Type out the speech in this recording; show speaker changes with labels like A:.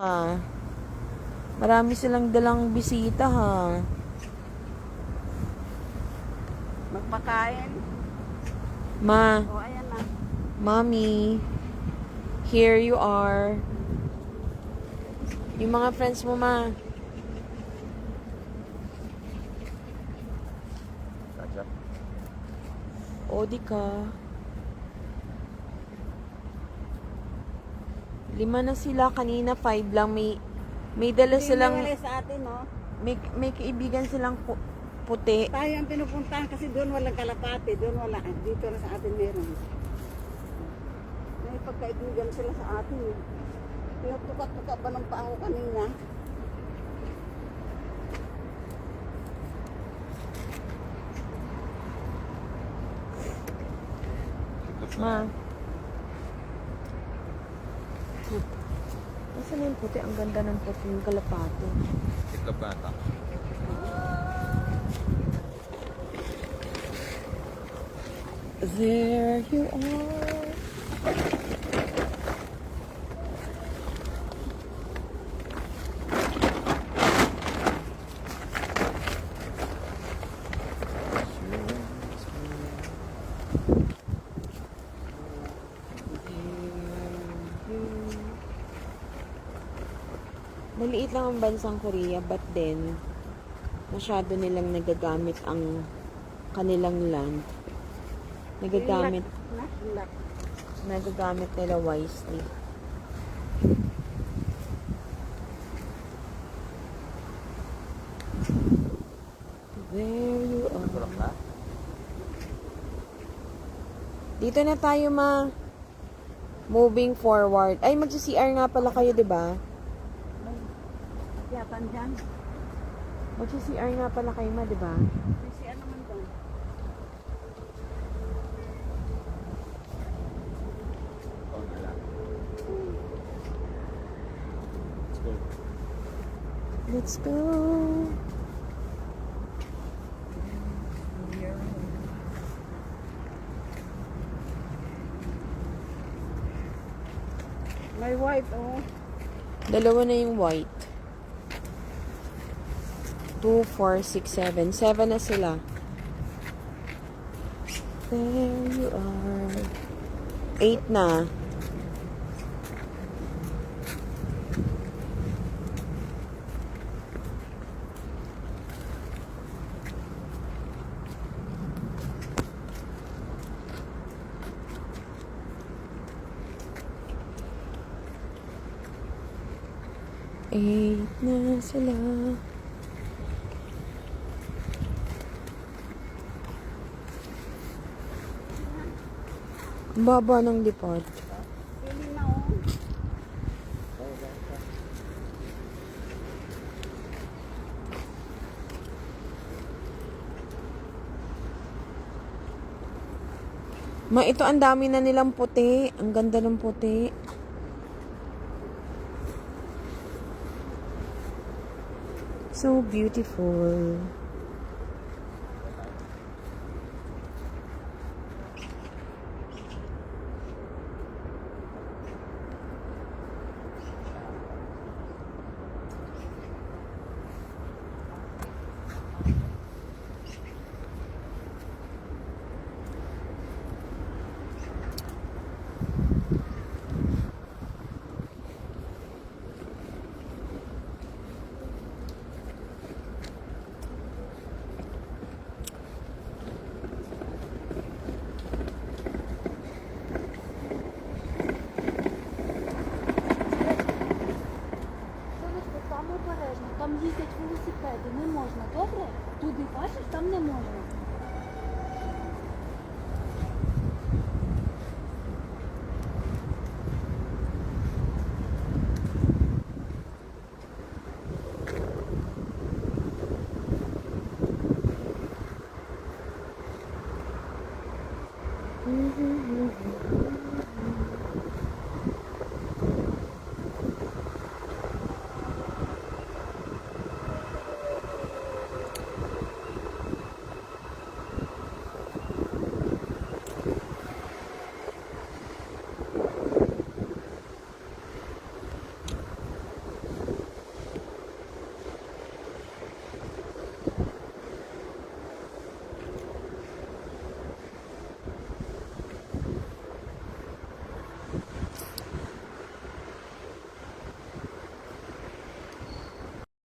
A: Ah, marami silang dalang bisita ha.
B: Magpakain.
A: Ma,
B: O, ayan na.
A: Mommy, here you are. Yung mga friends mo, ma. O, di ka. 5 na sila. Kanina 5 lang. May dala
B: Hindi
A: silang,
B: wala sa atin, no?
A: may kaibigan silang puti.
B: Tayo ang pinupuntahan kasi doon walang kalapate. Doon wala. Dito na sa atin meron. May pagkaibigan sila sa atin. Eh. Pinutuka-tuka ba ng paa ko kanina?
A: Ma. Nasaan yung puti? Ang ganda ng puti yung kalapate.
C: Ito bata.
A: There you are. Maliit lang ang bansang Korea, but then, masyado nilang nagagamit ang kanilang land. Nagagamit nila wisely. There you are. Dito na tayo, ma. Moving forward. Ay, magsi-CR nga pala kayo, di ba?
B: Yatan dyan.
A: Magsi-CR nga pala kayo, ma, di ba?
B: Kasi ano man doon.
C: Oh, nala. Let's go.
A: Let's go.
B: May white, oh.
A: Dalawa na yung white. 2, 4, 6, 7. 7 na sila. There you are. 8 na. Eight na sila. Ang baba ng lipad.
B: Pili na, oh.
A: Ma, ito ang dami na nilang puti. Ang ganda ng puti. So beautiful.
D: Там обережно, там їздять велосипеди, не можна, добре? Туди бачиш, там не можна.